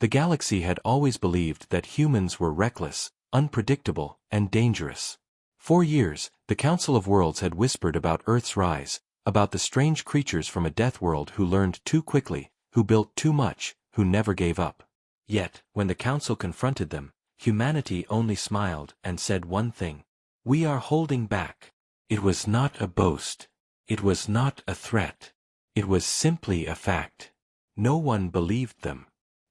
The galaxy had always believed that humans were reckless, unpredictable, and dangerous. For years, the Council of Worlds had whispered about Earth's rise, about the strange creatures from a death world who learned too quickly, who built too much, who never gave up. Yet, when the Council confronted them, humanity only smiled and said one thing: "We are holding back." It was not a boast. It was not a threat. It was simply a fact. No one believed them.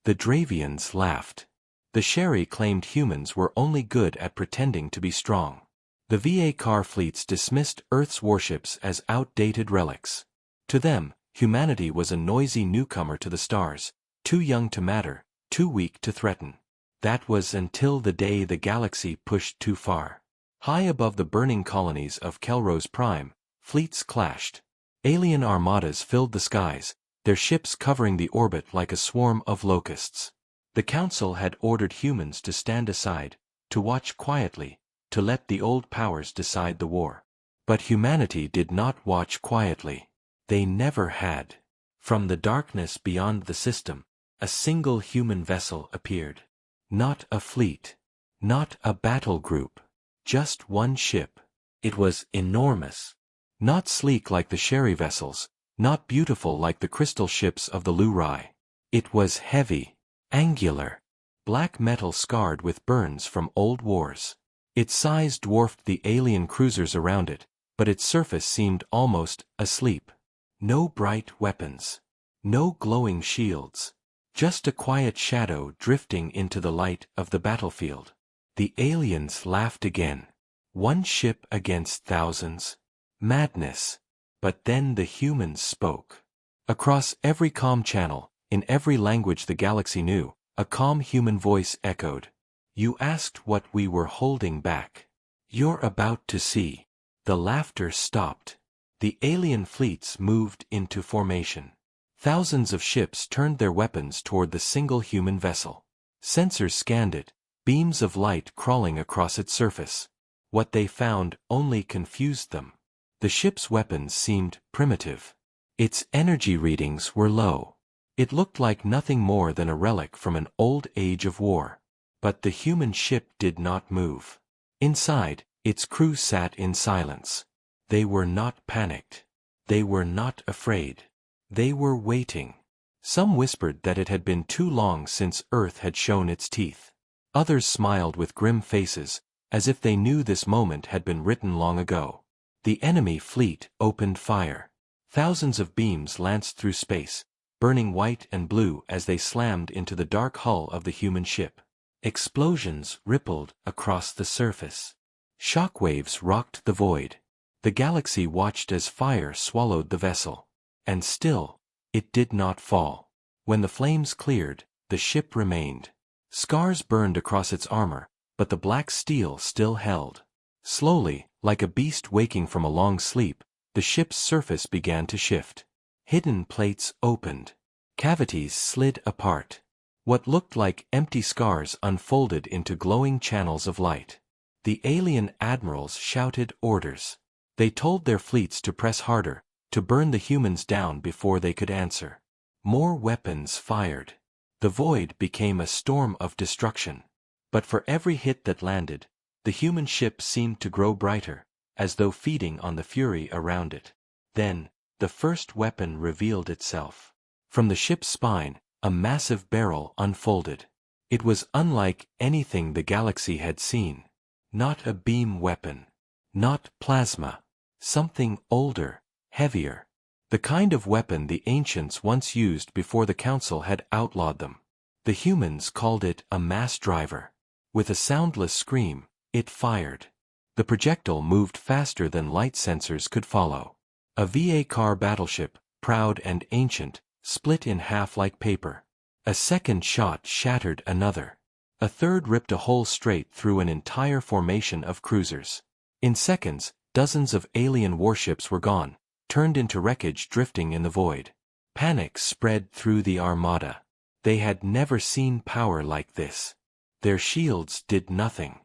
The Dravians laughed. The Sherry claimed humans were only good at pretending to be strong. The VA car fleets dismissed Earth's warships as outdated relics. To them, humanity was a noisy newcomer to the stars, too young to matter, too weak to threaten. That was until the day the galaxy pushed too far. High above the burning colonies of Kelrose Prime, fleets clashed. Alien armadas filled the skies, their ships covering the orbit like a swarm of locusts. The Council had ordered humans to stand aside, to watch quietly, to let the old powers decide the war. But humanity did not watch quietly. They never had. From the darkness beyond the system, a single human vessel appeared. Not a fleet. Not a battle group. Just one ship. It was enormous. Not sleek like the Sherry vessels, not beautiful like the crystal ships of the Lurai. It was heavy, angular, black metal scarred with burns from old wars. Its size dwarfed the alien cruisers around it, but its surface seemed almost asleep. No bright weapons. No glowing shields. Just a quiet shadow drifting into the light of the battlefield. The aliens laughed again. One ship against thousands. Madness. But then the humans spoke. Across every comm channel, in every language the galaxy knew, a calm human voice echoed. "You asked what we were holding back. You're about to see." The laughter stopped. The alien fleets moved into formation. Thousands of ships turned their weapons toward the single human vessel. Sensors scanned it, beams of light crawling across its surface. What they found only confused them. The ship's weapons seemed primitive. Its energy readings were low. It looked like nothing more than a relic from an old age of war. But the human ship did not move. Inside, its crew sat in silence. They were not panicked. They were not afraid. They were waiting. Some whispered that it had been too long since Earth had shown its teeth. Others smiled with grim faces, as if they knew this moment had been written long ago. The enemy fleet opened fire. Thousands of beams lanced through space, burning white and blue as they slammed into the dark hull of the human ship. Explosions rippled across the surface. Shockwaves rocked the void. The galaxy watched as fire swallowed the vessel. And still, it did not fall. When the flames cleared, the ship remained. Scars burned across its armor, but the black steel still held. Slowly, like a beast waking from a long sleep, the ship's surface began to shift. Hidden plates opened. Cavities slid apart. What looked like empty scars unfolded into glowing channels of light. The alien admirals shouted orders. They told their fleets to press harder, to burn the humans down before they could answer. More weapons fired. The void became a storm of destruction. But for every hit that landed, the human ship seemed to grow brighter, as though feeding on the fury around it. Then, the first weapon revealed itself. From the ship's spine, a massive barrel unfolded. It was unlike anything the galaxy had seen. Not a beam weapon. Not plasma. Something older, heavier. The kind of weapon the ancients once used before the Council had outlawed them. The humans called it a mass driver. With a soundless scream, it fired. The projectile moved faster than light sensors could follow. A VA car battleship, proud and ancient, split in half like paper. A second shot shattered another. A third ripped a hole straight through an entire formation of cruisers. In seconds, dozens of alien warships were gone, turned into wreckage drifting in the void. Panic spread through the armada. They had never seen power like this. Their shields did nothing.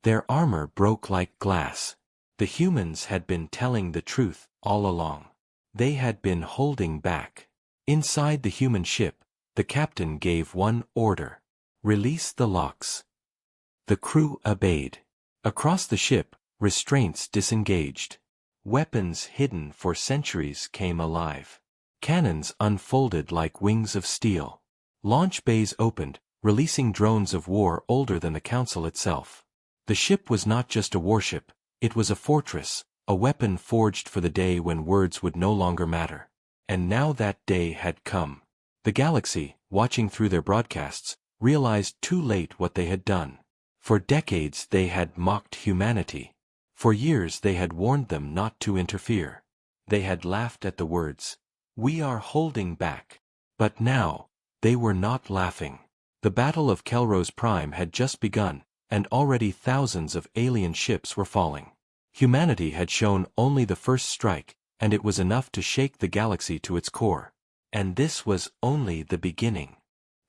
Their armor broke like glass. The humans had been telling the truth all along. They had been holding back. Inside the human ship, the captain gave one order. Release the locks. The crew obeyed. Across the ship, restraints disengaged. Weapons hidden for centuries came alive. Cannons unfolded like wings of steel. Launch bays opened, releasing drones of war older than the Council itself. The ship was not just a warship, it was a fortress, a weapon forged for the day when words would no longer matter. And now that day had come. The galaxy, watching through their broadcasts, realized too late what they had done. For decades they had mocked humanity. For years they had warned them not to interfere. They had laughed at the words, "We are holding back." But now, they were not laughing. The Battle of Kelros Prime had just begun, and already thousands of alien ships were falling. Humanity had shown only the first strike, and it was enough to shake the galaxy to its core. And this was only the beginning.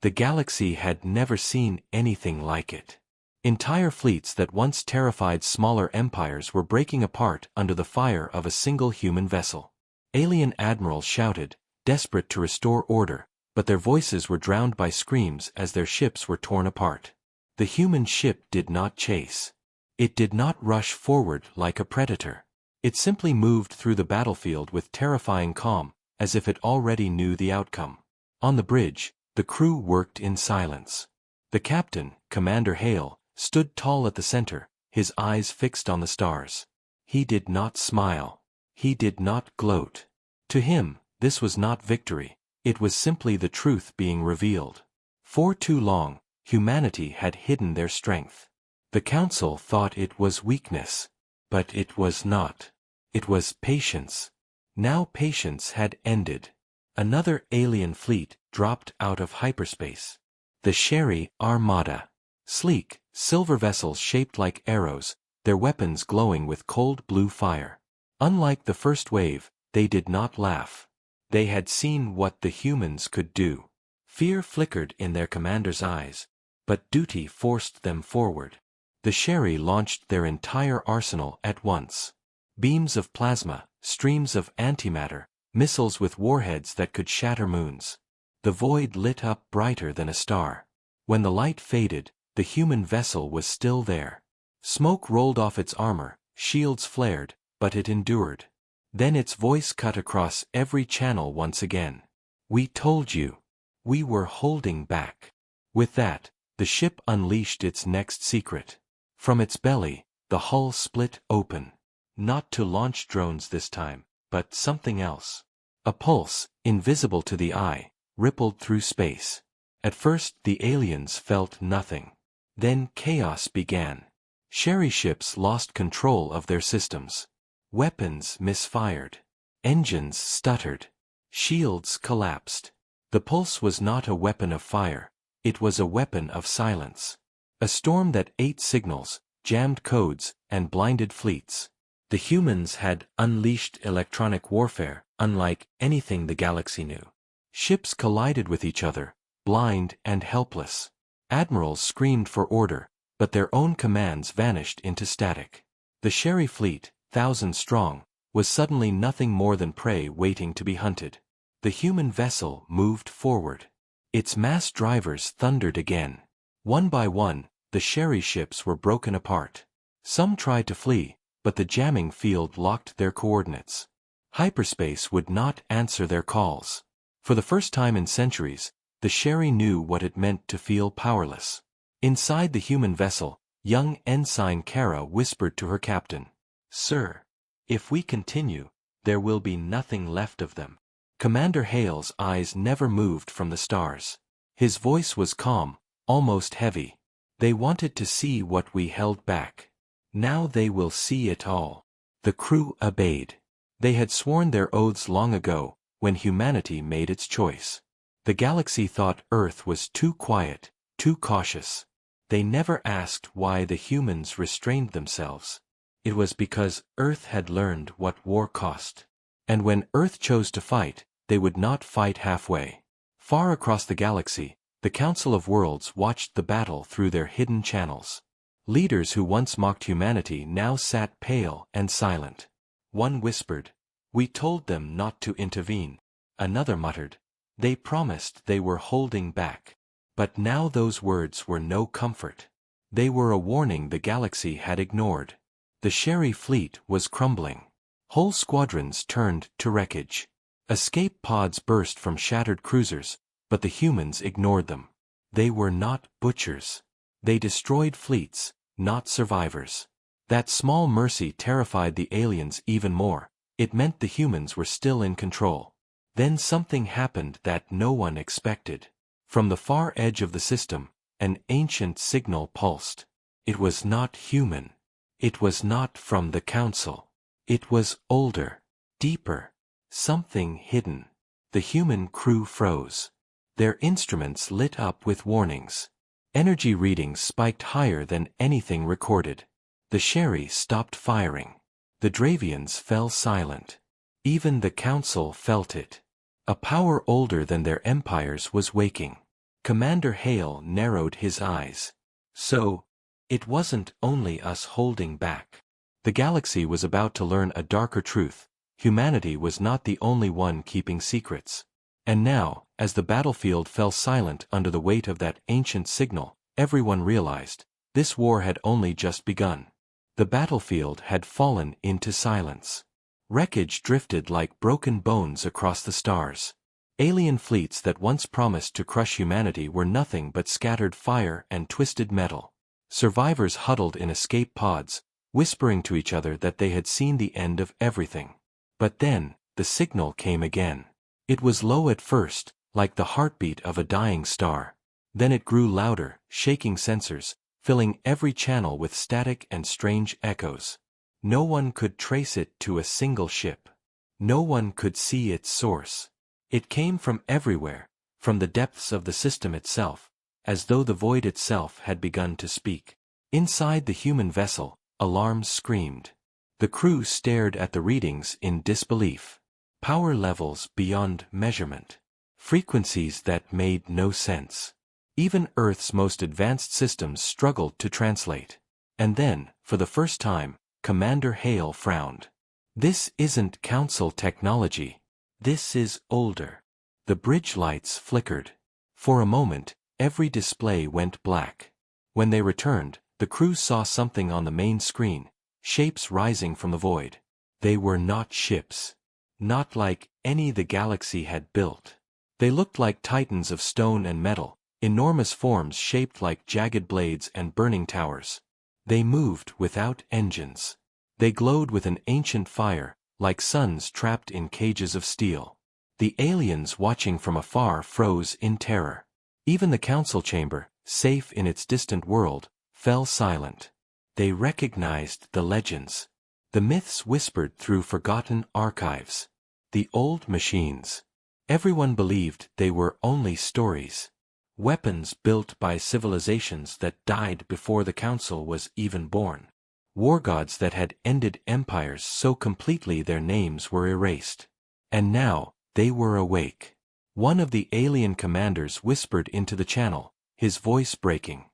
The galaxy had never seen anything like it. Entire fleets that once terrified smaller empires were breaking apart under the fire of a single human vessel. Alien admirals shouted, desperate to restore order, but their voices were drowned by screams as their ships were torn apart. The human ship did not chase. It did not rush forward like a predator. It simply moved through the battlefield with terrifying calm, as if it already knew the outcome. On the bridge, the crew worked in silence. The captain, Commander Hale, stood tall at the center, his eyes fixed on the stars. He did not smile. He did not gloat. To him, this was not victory, it was simply the truth being revealed. For too long, humanity had hidden their strength. The Council thought it was weakness. But it was not. It was patience. Now patience had ended. Another alien fleet dropped out of hyperspace. The Sherry Armada. Sleek, silver vessels shaped like arrows, their weapons glowing with cold blue fire. Unlike the first wave, they did not laugh. They had seen what the humans could do. Fear flickered in their commander's eyes, but duty forced them forward. The Sherry launched their entire arsenal at once. Beams of plasma, streams of antimatter, missiles with warheads that could shatter moons. The void lit up brighter than a star. When the light faded, the human vessel was still there. Smoke rolled off its armor, shields flared, but it endured. Then its voice cut across every channel once again. "We told you. We were holding back." With that, the ship unleashed its next secret. From its belly, the hull split open. Not to launch drones this time, but something else. A pulse, invisible to the eye, rippled through space. At first the aliens felt nothing. Then chaos began. Sherry ships lost control of their systems. Weapons misfired. Engines stuttered. Shields collapsed. The pulse was not a weapon of fire, it was a weapon of silence. A storm that ate signals, jammed codes, and blinded fleets. The humans had unleashed electronic warfare, unlike anything the galaxy knew. Ships collided with each other, blind and helpless. Admirals screamed for order, but their own commands vanished into static. The Sherry fleet, thousands strong, was suddenly nothing more than prey waiting to be hunted. The human vessel moved forward. Its mass drivers thundered again. One by one, the Sherry ships were broken apart. Some tried to flee, but the jamming field locked their coordinates. Hyperspace would not answer their calls. For the first time in centuries, the Sherry knew what it meant to feel powerless. Inside the human vessel, young Ensign Kara whispered to her captain, "Sir, if we continue, there will be nothing left of them." Commander Hale's eyes never moved from the stars. His voice was calm, almost heavy. "They wanted to see what we held back. Now they will see it all." The crew obeyed. They had sworn their oaths long ago, when humanity made its choice. The galaxy thought Earth was too quiet, too cautious. They never asked why the humans restrained themselves. It was because Earth had learned what war cost. And when Earth chose to fight, they would not fight halfway. Far across the galaxy, the Council of Worlds watched the battle through their hidden channels. Leaders who once mocked humanity now sat pale and silent. One whispered, "We told them not to intervene." Another muttered, They promised they were holding back. But now those words were no comfort. They were a warning the galaxy had ignored. The Sherry fleet was crumbling. Whole squadrons turned to wreckage. Escape pods burst from shattered cruisers, but the humans ignored them. They were not butchers. They destroyed fleets, not survivors. That small mercy terrified the aliens even more. It meant the humans were still in control. Then something happened that no one expected. From the far edge of the system, an ancient signal pulsed. It was not human. It was not from the Council. It was older, deeper, something hidden. The human crew froze. Their instruments lit up with warnings. Energy readings spiked higher than anything recorded. The Sherry stopped firing. The Dravians fell silent. Even the Council felt it. A power older than their empires was waking. Commander Hale narrowed his eyes. So, it wasn't only us holding back. The galaxy was about to learn a darker truth. Humanity was not the only one keeping secrets. And now, as the battlefield fell silent under the weight of that ancient signal, everyone realized, this war had only just begun. The battlefield had fallen into silence. Wreckage drifted like broken bones across the stars. Alien fleets that once promised to crush humanity were nothing but scattered fire and twisted metal. Survivors huddled in escape pods, whispering to each other that they had seen the end of everything. But then, the signal came again. It was low at first, like the heartbeat of a dying star. Then it grew louder, shaking sensors, filling every channel with static and strange echoes. No one could trace it to a single ship. No one could see its source. It came from everywhere, from the depths of the system itself, as though the void itself had begun to speak. Inside the human vessel, alarms screamed. The crew stared at the readings in disbelief. Power levels beyond measurement. Frequencies that made no sense. Even Earth's most advanced systems struggled to translate. And then, for the first time, Commander Hale frowned. This isn't Council technology. This is older. The bridge lights flickered. For a moment, every display went black. When they returned, the crew saw something on the main screen, shapes rising from the void. They were not ships. Not like any the galaxy had built. They looked like titans of stone and metal, enormous forms shaped like jagged blades and burning towers. They moved without engines. They glowed with an ancient fire, like suns trapped in cages of steel. The aliens watching from afar froze in terror. Even the council chamber, safe in its distant world, fell silent. They recognized the legends. The myths whispered through forgotten archives. The old machines. Everyone believed they were only stories. Weapons built by civilizations that died before the council was even born. War gods that had ended empires so completely their names were erased. And now, they were awake. One of the alien commanders whispered into the channel, his voice breaking.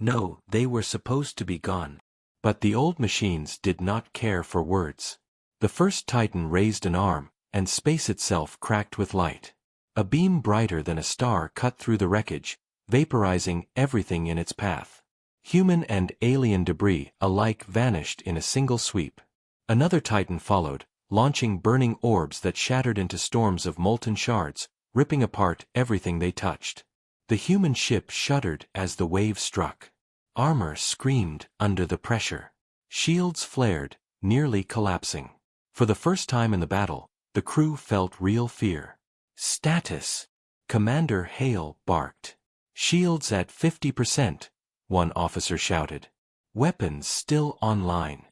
No, they were supposed to be gone. But the old machines did not care for words. The first Titan raised an arm, and space itself cracked with light. A beam brighter than a star cut through the wreckage, vaporizing everything in its path. Human and alien debris alike vanished in a single sweep. Another Titan followed, launching burning orbs that shattered into storms of molten shards, ripping apart everything they touched. The human ship shuddered as the wave struck. Armor screamed under the pressure. Shields flared, nearly collapsing. For the first time in the battle, the crew felt real fear. Status. Commander Hale barked. Shields at 50%, one officer shouted. Weapons still online.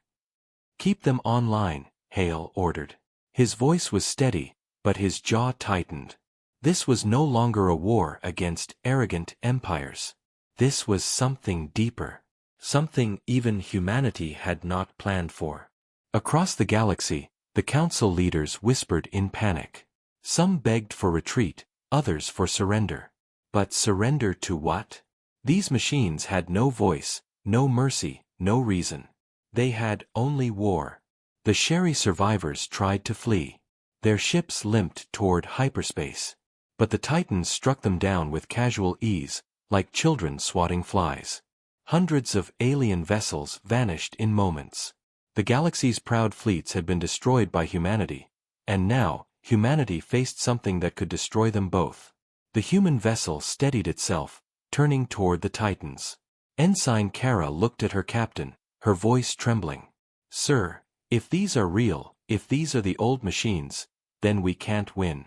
Keep them online, Hale ordered. His voice was steady, but his jaw tightened. This was no longer a war against arrogant empires. This was something deeper. Something even humanity had not planned for. Across the galaxy, the council leaders whispered in panic. Some begged for retreat, others for surrender. But surrender to what? These machines had no voice, no mercy, no reason. They had only war. The Sherry survivors tried to flee. Their ships limped toward hyperspace. But the Titans struck them down with casual ease, like children swatting flies. Hundreds of alien vessels vanished in moments. The galaxy's proud fleets had been destroyed by humanity, and now, humanity faced something that could destroy them both. The human vessel steadied itself, turning toward the Titans. Ensign Kara looked at her captain, her voice trembling. "Sir, if these are real, if these are the old machines, then we can't win."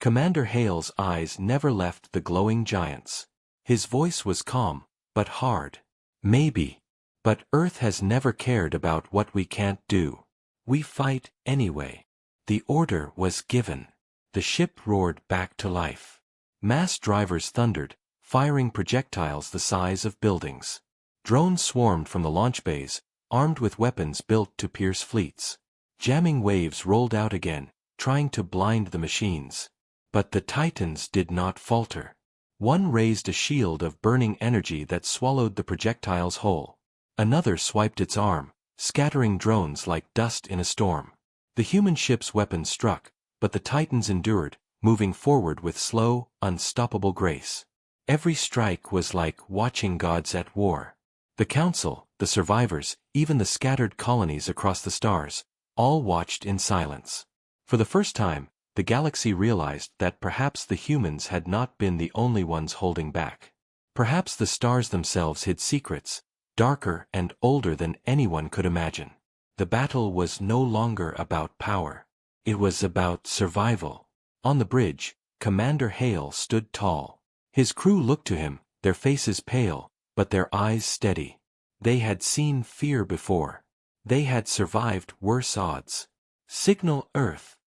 Commander Hale's eyes never left the glowing giants. His voice was calm, but hard. "Maybe. But Earth has never cared about what we can't do. We fight anyway." The order was given. The ship roared back to life. Mass drivers thundered, firing projectiles the size of buildings. Drones swarmed from the launch bays, armed with weapons built to pierce fleets. Jamming waves rolled out again, trying to blind the machines. But the Titans did not falter. One raised a shield of burning energy that swallowed the projectiles whole. Another swiped its arm, scattering drones like dust in a storm. The human ship's weapons struck, but the Titans endured, moving forward with slow, unstoppable grace. Every strike was like watching gods at war. The Council, the survivors, even the scattered colonies across the stars, all watched in silence. For the first time, the galaxy realized that perhaps the humans had not been the only ones holding back. Perhaps the stars themselves hid secrets, darker and older than anyone could imagine. The battle was no longer about power. It was about survival. On the bridge, Commander Hale stood tall. His crew looked to him, their faces pale, but their eyes steady. They had seen fear before. They had survived worse odds. "Signal Earth,"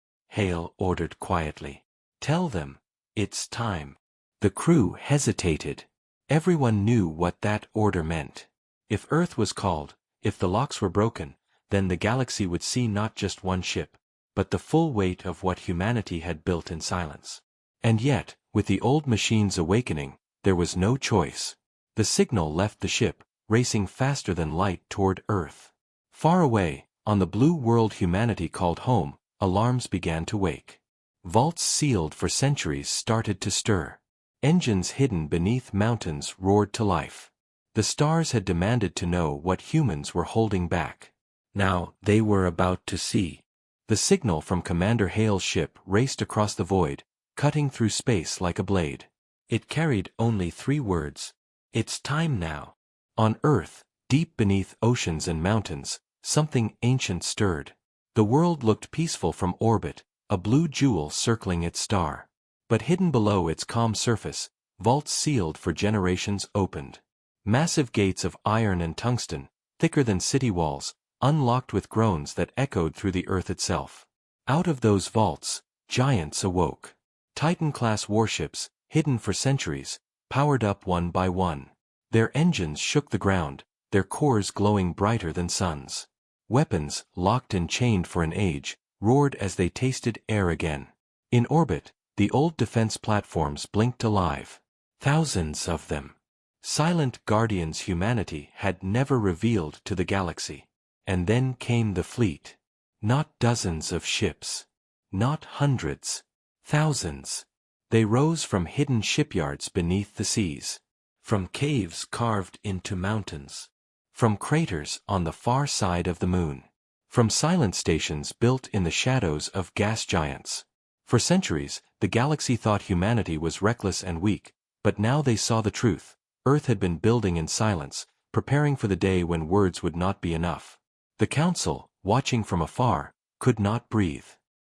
Hale ordered quietly. "Tell them, it's time." The crew hesitated. Everyone knew what that order meant. If Earth was called, if the locks were broken, then the galaxy would see not just one ship, but the full weight of what humanity had built in silence. And yet, with the old machines awakening, there was no choice. The signal left the ship, racing faster than light toward Earth. Far away, on the blue world humanity called home, alarms began to wake. Vaults sealed for centuries started to stir. Engines hidden beneath mountains roared to life. The stars had demanded to know what humans were holding back. Now, they were about to see. The signal from Commander Hale's ship raced across the void, cutting through space like a blade. It carried only 3 words. "It's time now." On Earth, deep beneath oceans and mountains, something ancient stirred. The world looked peaceful from orbit, a blue jewel circling its star. But hidden below its calm surface, vaults sealed for generations opened. Massive gates of iron and tungsten, thicker than city walls, unlocked with groans that echoed through the earth itself. Out of those vaults, giants awoke. Titan-class warships, hidden for centuries, powered up one by one. Their engines shook the ground, their cores glowing brighter than suns. Weapons, locked and chained for an age, roared as they tasted air again. In orbit, the old defense platforms blinked alive. Thousands of them. Silent guardians humanity had never revealed to the galaxy. And then came the fleet. Not dozens of ships. Not hundreds. Thousands. They rose from hidden shipyards beneath the seas. From caves carved into mountains. From craters on the far side of the moon. From silent stations built in the shadows of gas giants. For centuries, the galaxy thought humanity was reckless and weak, but now they saw the truth. Earth had been building in silence, preparing for the day when words would not be enough. The Council, watching from afar, could not breathe.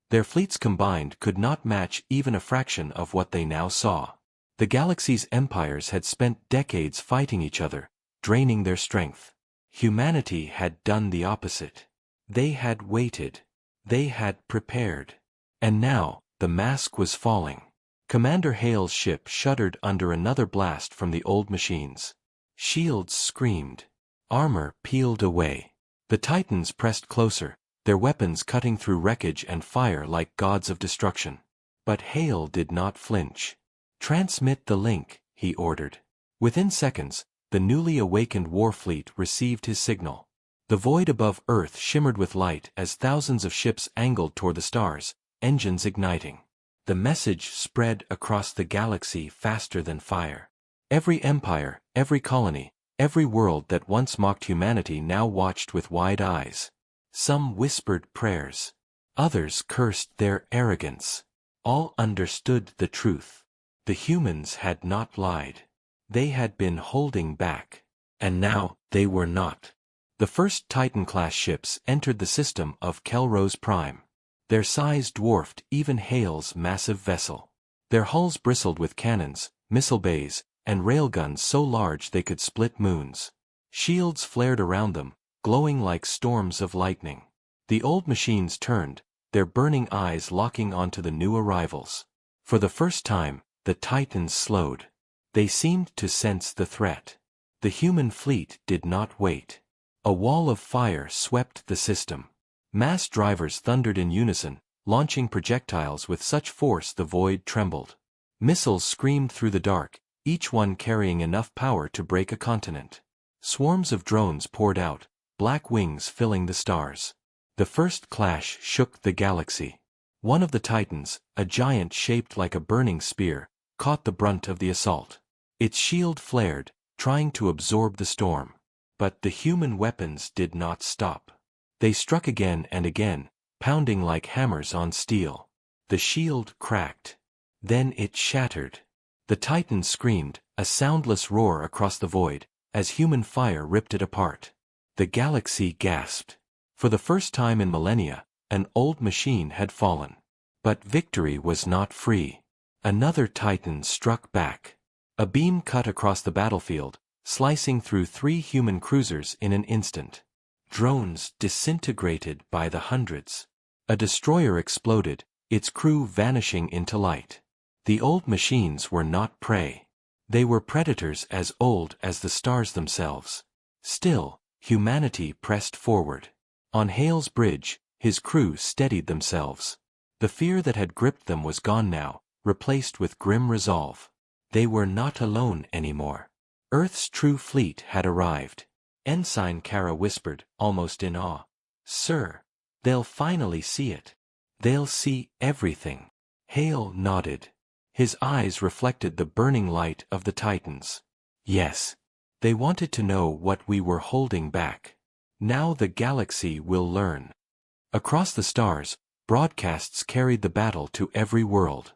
Their fleets combined could not match even a fraction of what they now saw. The galaxy's empires had spent decades fighting each other, draining their strength. Humanity had done the opposite. They had waited. They had prepared. And now, the mask was falling. Commander Hale's ship shuddered under another blast from the old machines. Shields screamed. Armor peeled away. The Titans pressed closer, their weapons cutting through wreckage and fire like gods of destruction. But Hale did not flinch. "Transmit the link," he ordered. Within seconds, the newly awakened war fleet received his signal. The void above Earth shimmered with light as thousands of ships angled toward the stars, engines igniting. The message spread across the galaxy faster than fire. Every empire, every colony, every world that once mocked humanity now watched with wide eyes. Some whispered prayers. Others cursed their arrogance. All understood the truth. The humans had not lied. They had been holding back. And now, they were not. The first Titan-class ships entered the system of Kelrose Prime. Their size dwarfed even Hale's massive vessel. Their hulls bristled with cannons, missile bays, and railguns so large they could split moons. Shields flared around them, glowing like storms of lightning. The old machines turned, their burning eyes locking onto the new arrivals. For the first time, the Titans slowed. They seemed to sense the threat. The human fleet did not wait. A wall of fire swept the system. Mass drivers thundered in unison, launching projectiles with such force the void trembled. Missiles screamed through the dark, each one carrying enough power to break a continent. Swarms of drones poured out, black wings filling the stars. The first clash shook the galaxy. One of the Titans, a giant shaped like a burning spear, caught the brunt of the assault. Its shield flared, trying to absorb the storm. But the human weapons did not stop. They struck again and again, pounding like hammers on steel. The shield cracked. Then it shattered. The Titan screamed, a soundless roar across the void, as human fire ripped it apart. The galaxy gasped. For the first time in millennia, an old machine had fallen. But victory was not free. Another Titan struck back. A beam cut across the battlefield, slicing through 3 human cruisers in an instant. Drones disintegrated by the hundreds. A destroyer exploded, its crew vanishing into light. The old machines were not prey. They were predators as old as the stars themselves. Still, humanity pressed forward. On Hale's bridge, his crew steadied themselves. The fear that had gripped them was gone now, replaced with grim resolve. They were not alone anymore. Earth's true fleet had arrived. Ensign Kara whispered, almost in awe. "Sir, they'll finally see it. They'll see everything." Hale nodded. His eyes reflected the burning light of the Titans. Yes. They wanted to know what we were holding back. Now the galaxy will learn. Across the stars, broadcasts carried the battle to every world.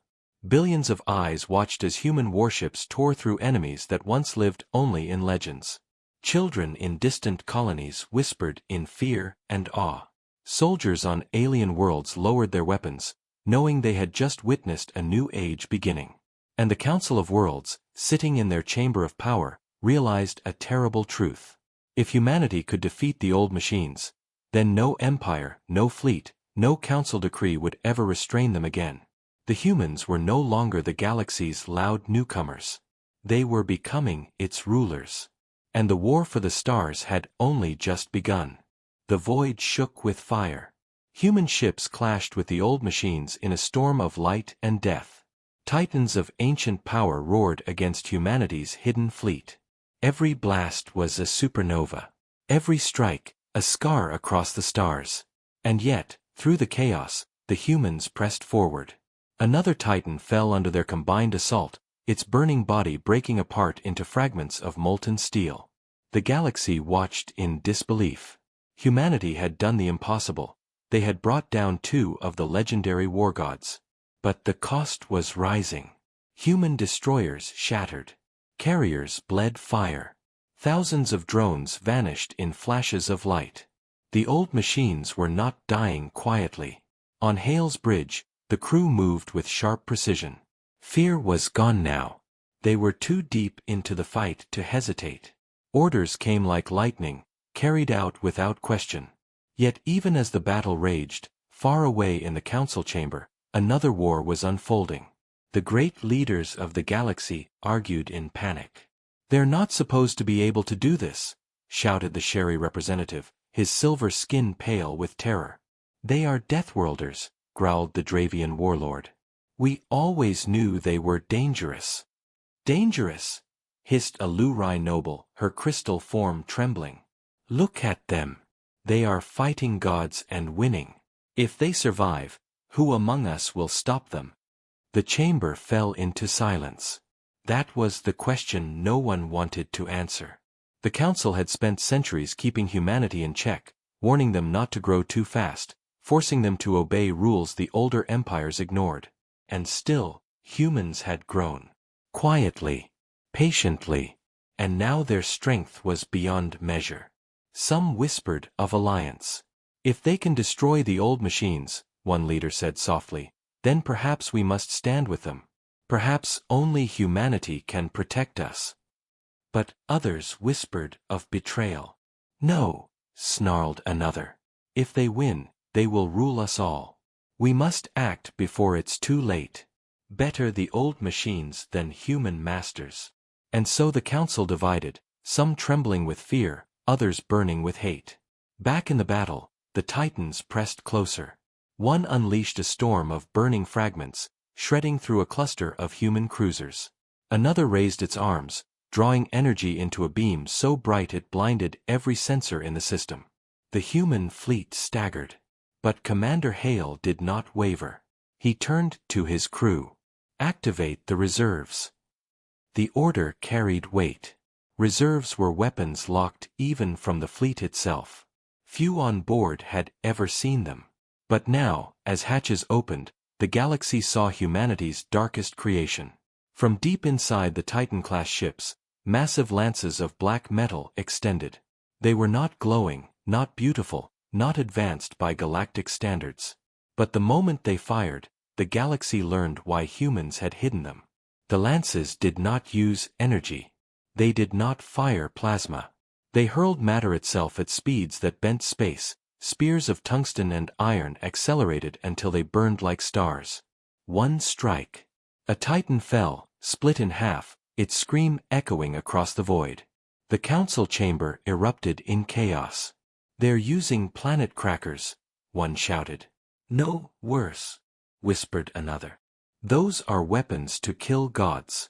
Billions of eyes watched as human warships tore through enemies that once lived only in legends. Children in distant colonies whispered in fear and awe. Soldiers on alien worlds lowered their weapons, knowing they had just witnessed a new age beginning. And the Council of Worlds, sitting in their chamber of power, realized a terrible truth. If humanity could defeat the old machines, then no empire, no fleet, no council decree would ever restrain them again. The humans were no longer the galaxy's loud newcomers. They were becoming its rulers. And the war for the stars had only just begun. The void shook with fire. Human ships clashed with the old machines in a storm of light and death. Titans of ancient power roared against humanity's hidden fleet. Every blast was a supernova. Every strike, a scar across the stars. And yet, through the chaos, the humans pressed forward. Another Titan fell under their combined assault, its burning body breaking apart into fragments of molten steel. The galaxy watched in disbelief. Humanity had done the impossible. They had brought down 2 of the legendary war gods. But the cost was rising. Human destroyers shattered. Carriers bled fire. Thousands of drones vanished in flashes of light. The old machines were not dying quietly. On Hale's bridge, the crew moved with sharp precision. Fear was gone now. They were too deep into the fight to hesitate. Orders came like lightning, carried out without question. Yet even as the battle raged, far away in the council chamber, another war was unfolding. The great leaders of the galaxy argued in panic. "They're not supposed to be able to do this," shouted the Sherry representative, his silver skin pale with terror. "They are Deathworlders," growled the Dravian warlord. "We always knew they were dangerous." "Dangerous?" hissed a Lurai noble, her crystal form trembling. "Look at them. They are fighting gods and winning. If they survive, who among us will stop them?" The chamber fell into silence. That was the question no one wanted to answer. The council had spent centuries keeping humanity in check, warning them not to grow too fast, forcing them to obey rules the older empires ignored. And still, humans had grown. Quietly, patiently, and now their strength was beyond measure. Some whispered of alliance. If they can destroy the old machines, one leader said softly, then perhaps we must stand with them. Perhaps only humanity can protect us. But others whispered of betrayal. No, snarled another. If they win, they will rule us all. We must act before it's too late. Better the old machines than human masters. And so the council divided, some trembling with fear, others burning with hate. Back in the battle, the Titans pressed closer. One unleashed a storm of burning fragments, shredding through a cluster of human cruisers. Another raised its arms, drawing energy into a beam so bright it blinded every sensor in the system. The human fleet staggered. But Commander Hale did not waver. He turned to his crew. Activate the reserves. The order carried weight. Reserves were weapons locked even from the fleet itself. Few on board had ever seen them. But now, as hatches opened, the galaxy saw humanity's darkest creation. From deep inside the Titan-class ships, massive lances of black metal extended. They were not glowing, not beautiful, not advanced by galactic standards. But the moment they fired, the galaxy learned why humans had hidden them. The lances did not use energy. They did not fire plasma. They hurled matter itself at speeds that bent space. Spears of tungsten and iron accelerated until they burned like stars. One strike. A Titan fell, split in half, its scream echoing across the void. The council chamber erupted in chaos. They're using planet crackers, one shouted. No, worse, whispered another. Those are weapons to kill gods.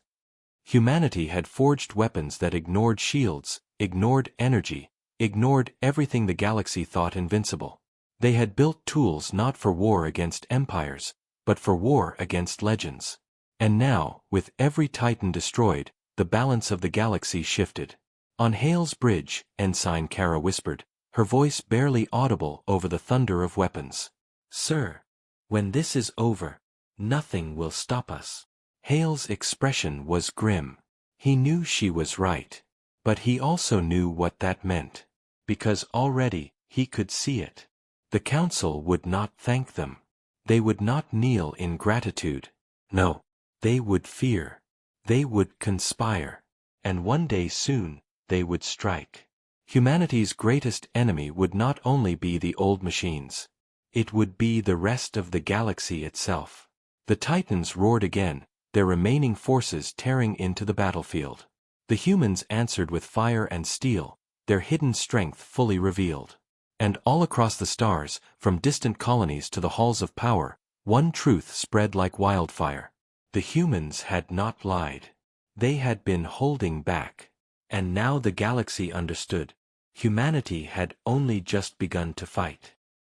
Humanity had forged weapons that ignored shields, ignored energy, ignored everything the galaxy thought invincible. They had built tools not for war against empires, but for war against legends. And now, with every Titan destroyed, the balance of the galaxy shifted. On Hale's bridge, Ensign Kara whispered, her voice barely audible over the thunder of weapons. Sir, when this is over, nothing will stop us. Hale's expression was grim. He knew she was right. But he also knew what that meant. Because already, he could see it. The council would not thank them. They would not kneel in gratitude. No, they would fear. They would conspire. And one day soon, they would strike. Humanity's greatest enemy would not only be the old machines. It would be the rest of the galaxy itself. The Titans roared again, their remaining forces tearing into the battlefield. The humans answered with fire and steel, their hidden strength fully revealed. And all across the stars, from distant colonies to the halls of power, one truth spread like wildfire. The humans had not lied. They had been holding back. And now the galaxy understood. Humanity had only just begun to fight.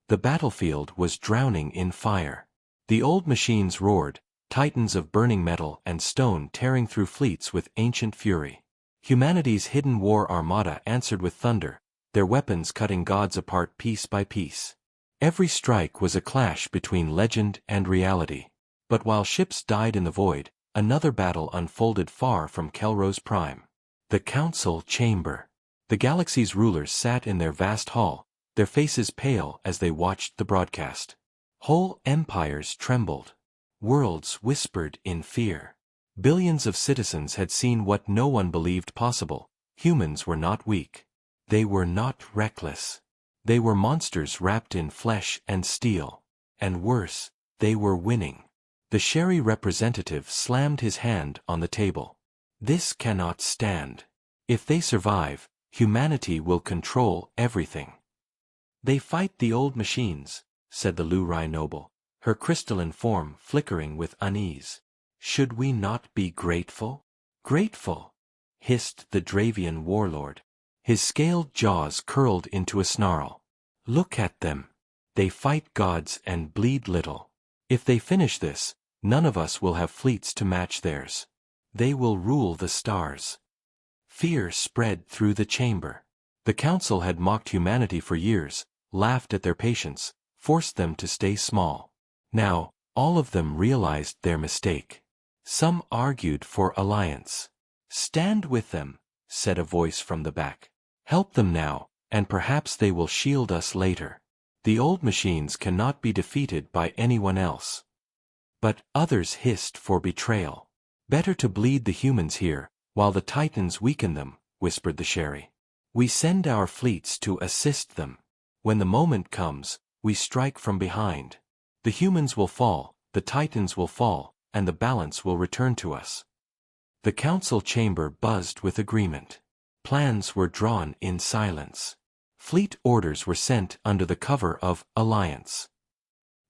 The battlefield was drowning in fire. The old machines roared, titans of burning metal and stone tearing through fleets with ancient fury. Humanity's hidden war armada answered with thunder, their weapons cutting gods apart piece by piece. Every strike was a clash between legend and reality. But while ships died in the void, another battle unfolded far from Kelro's prime. The council chamber. The galaxy's rulers sat in their vast hall, their faces pale as they watched the broadcast. Whole empires trembled. Worlds whispered in fear. Billions of citizens had seen what no one believed possible. Humans were not weak. They were not reckless. They were monsters wrapped in flesh and steel. And worse, they were winning. The Sherry representative slammed his hand on the table. This cannot stand. If they survive, humanity will control everything. They fight the old machines, said the Lurai noble, her crystalline form flickering with unease. Should we not be grateful? Grateful, hissed the Dravian warlord. His scaled jaws curled into a snarl. Look at them. They fight gods and bleed little. If they finish this, None of us will have fleets to match theirs. They will rule the stars. Fear spread through the chamber. The council had mocked humanity for years, laughed at their patience, forced them to stay small. Now, all of them realized their mistake. Some argued for alliance. "Stand with them," said a voice from the back. "Help them now, and perhaps they will shield us later. The old machines cannot be defeated by anyone else." But others hissed for betrayal. "Better to bleed the humans here, while the Titans weaken them," whispered the Sherry. "We send our fleets to assist them. When the moment comes, we strike from behind. The humans will fall, the Titans will fall, and the balance will return to us." The council chamber buzzed with agreement. Plans were drawn in silence. Fleet orders were sent under the cover of alliance.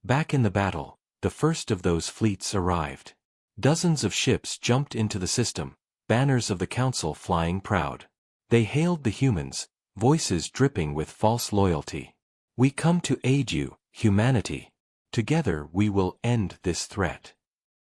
Back in the battle, the first of those fleets arrived. Dozens of ships jumped into the system, banners of the council flying proud. They hailed the humans, voices dripping with false loyalty. "We come to aid you, humanity. Together we will end this threat."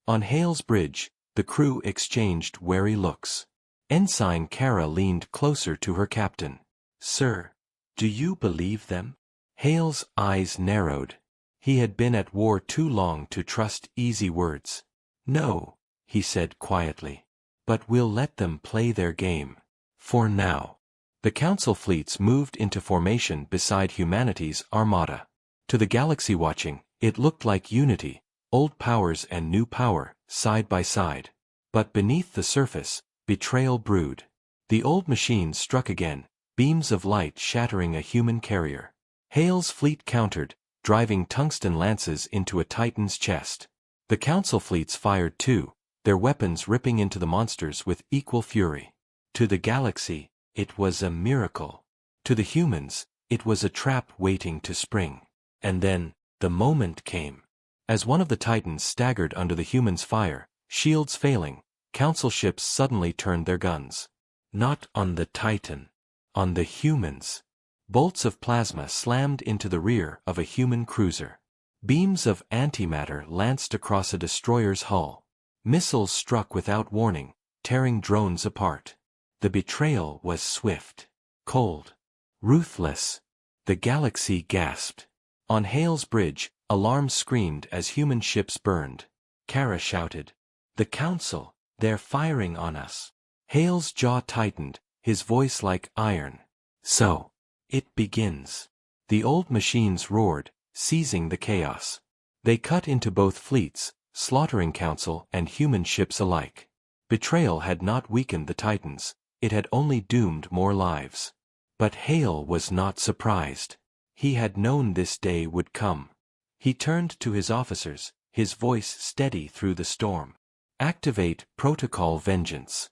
On Hale's bridge, the crew exchanged wary looks. Ensign Kara leaned closer to her captain. "Sir, do you believe them?" Hale's eyes narrowed. He had been at war too long to trust easy words. "No," he said quietly. "But we'll let them play their game. For now." The council fleets moved into formation beside humanity's armada. To the galaxy watching, it looked like unity, old powers and new power, side by side. But beneath the surface, betrayal brewed. The old machines struck again, beams of light shattering a human carrier. Hale's fleet countered, driving tungsten lances into a Titan's chest. The council fleets fired too, their weapons ripping into the monsters with equal fury. To the galaxy, it was a miracle. To the humans, it was a trap waiting to spring. And then, the moment came. As one of the Titans staggered under the humans' fire, shields failing, council ships suddenly turned their guns. Not on the Titan. On the humans. Bolts of plasma slammed into the rear of a human cruiser. Beams of antimatter lanced across a destroyer's hull. Missiles struck without warning, tearing drones apart. The betrayal was swift, cold, ruthless. The galaxy gasped. On Hale's bridge, alarms screamed as human ships burned. Kara shouted, "The council, they're firing on us." Hale's jaw tightened, his voice like iron. "So, it begins." The old machines roared, seizing the chaos. They cut into both fleets, slaughtering council and human ships alike. Betrayal had not weakened the Titans, it had only doomed more lives. But Hale was not surprised. He had known this day would come. He turned to his officers, his voice steady through the storm. "Activate Protocol Vengeance."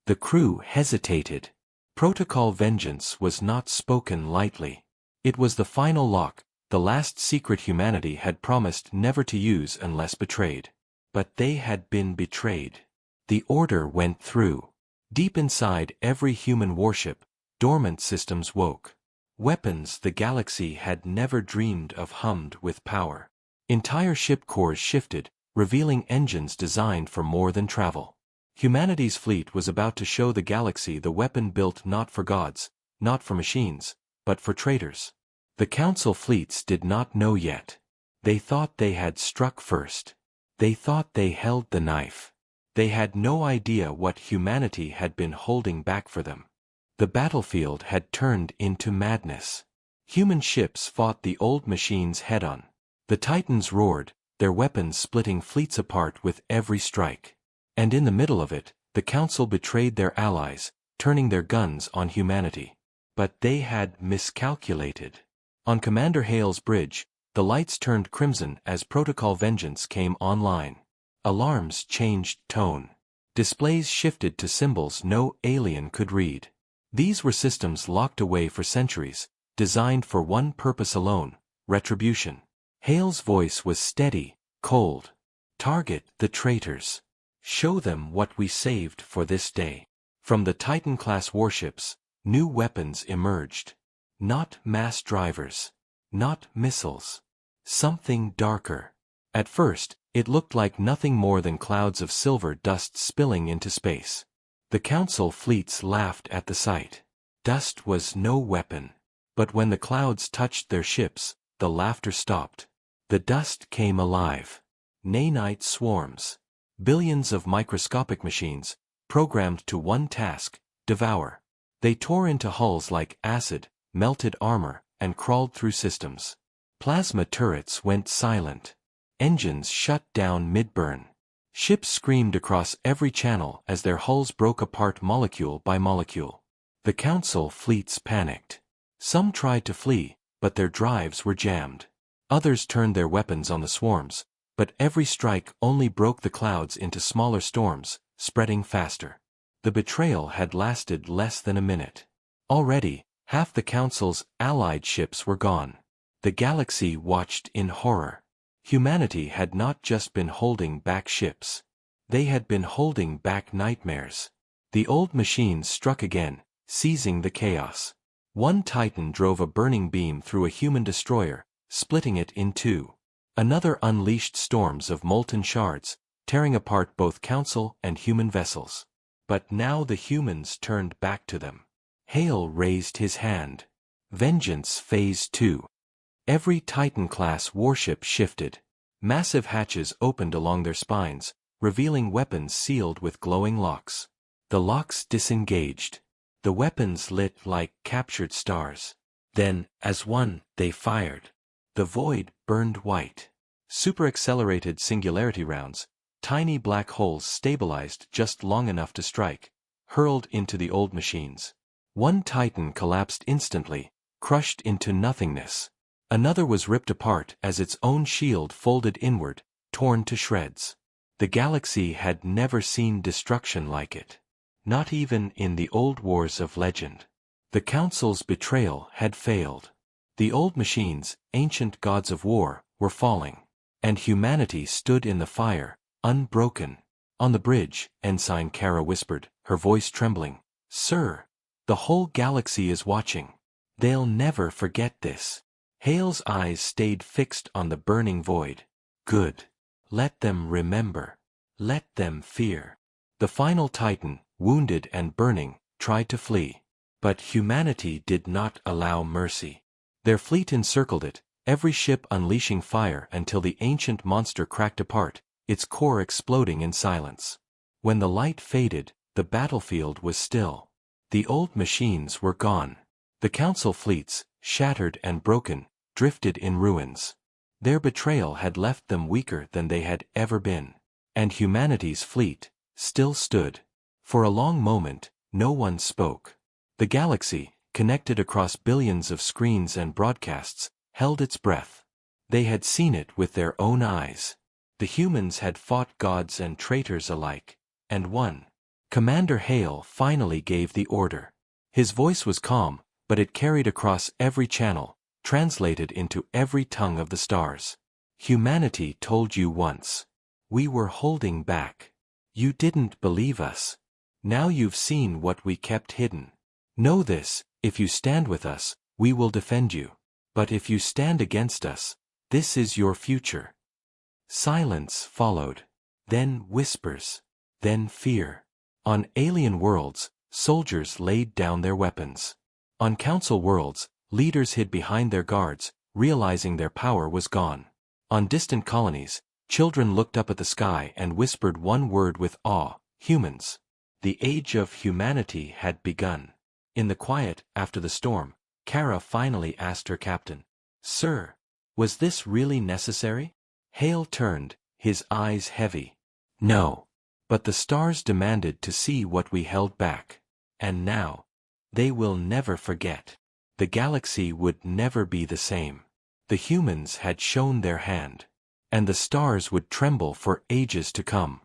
The crew hesitated. Protocol Vengeance was not spoken lightly. It was the final lock, the last secret humanity had promised never to use unless betrayed. But they had been betrayed. The order went through. Deep inside every human warship, dormant systems woke. Weapons the galaxy had never dreamed of hummed with power. Entire ship cores shifted, revealing engines designed for more than travel. Humanity's fleet was about to show the galaxy the weapon built not for gods, not for machines, but for traitors. The council fleets did not know yet. They thought they had struck first. They thought they held the knife. They had no idea what humanity had been holding back for them. The battlefield had turned into madness. Human ships fought the old machines head-on. The Titans roared, their weapons splitting fleets apart with every strike. And in the middle of it, the Council betrayed their allies, turning their guns on humanity. But they had miscalculated. On Commander Hale's bridge, the lights turned crimson as Protocol Vengeance came online. Alarms changed tone. Displays shifted to symbols no alien could read. These were systems locked away for centuries, designed for one purpose alone, retribution. Hale's voice was steady, cold. Target the traitors. Show them what we saved for this day. From the Titan-class warships, new weapons emerged. Not mass drivers. Not missiles. Something darker. At first, It looked like nothing more than clouds of silver dust spilling into space. The council fleets laughed at the sight. Dust was no weapon. But when the clouds touched their ships, the laughter stopped. The dust came alive. Nanite swarms. Billions of microscopic machines, programmed to one task: devour. They tore into hulls like acid, melted armor, and crawled through systems. Plasma turrets went silent. Engines shut down mid-burn. Ships screamed across every channel as their hulls broke apart molecule by molecule. The council fleets panicked. Some tried to flee, but their drives were jammed. Others turned their weapons on the swarms, but every strike only broke the clouds into smaller storms, spreading faster. The betrayal had lasted less than a minute. Already, half the council's allied ships were gone. The galaxy watched in horror. Humanity had not just been holding back ships. They had been holding back nightmares. The old machines struck again, seizing the chaos. One Titan drove a burning beam through a human destroyer, splitting it in two. Another unleashed storms of molten shards, tearing apart both council and human vessels. But now the humans turned back to them. Hale raised his hand. Vengeance Phase 2. Every Titan-class warship shifted. Massive hatches opened along their spines, revealing weapons sealed with glowing locks. The locks disengaged. The weapons lit like captured stars. Then, as one, they fired. The void burned white. Super-accelerated singularity rounds, tiny black holes stabilized just long enough to strike, hurled into the old machines. One Titan collapsed instantly, crushed into nothingness. Another was ripped apart as its own shield folded inward, torn to shreds. The galaxy had never seen destruction like it. Not even in the old wars of legend. The Council's betrayal had failed. The old machines, ancient gods of war, were falling. And humanity stood in the fire, unbroken. On the bridge, Ensign Kara whispered, her voice trembling. "Sir, the whole galaxy is watching. They'll never forget this." Hale's eyes stayed fixed on the burning void. Good. Let them remember. Let them fear. The final Titan, wounded and burning, tried to flee. But humanity did not allow mercy. Their fleet encircled it, every ship unleashing fire until the ancient monster cracked apart, its core exploding in silence. When the light faded, the battlefield was still. The old machines were gone. The Council fleets, shattered and broken, drifted in ruins. Their betrayal had left them weaker than they had ever been. And humanity's fleet still stood. For a long moment, no one spoke. The galaxy, connected across billions of screens and broadcasts, held its breath. They had seen it with their own eyes. The humans had fought gods and traitors alike, and won. Commander Hale finally gave the order. His voice was calm, but it carried across every channel, translated into every tongue of the stars. Humanity told you once. We were holding back. You didn't believe us. Now you've seen what we kept hidden. Know this, if you stand with us, we will defend you. But if you stand against us, this is your future. Silence followed. Then whispers. Then fear. On alien worlds, soldiers laid down their weapons. On Council worlds, leaders hid behind their guards, realizing their power was gone. On distant colonies, children looked up at the sky and whispered one word with awe: humans. The age of humanity had begun. In the quiet, after the storm, Kara finally asked her captain, "Sir, was this really necessary?" Hale turned, his eyes heavy. "No. But the stars demanded to see what we held back. And now, they will never forget. The galaxy would never be the same. The humans had shown their hand. And the stars would tremble for ages to come."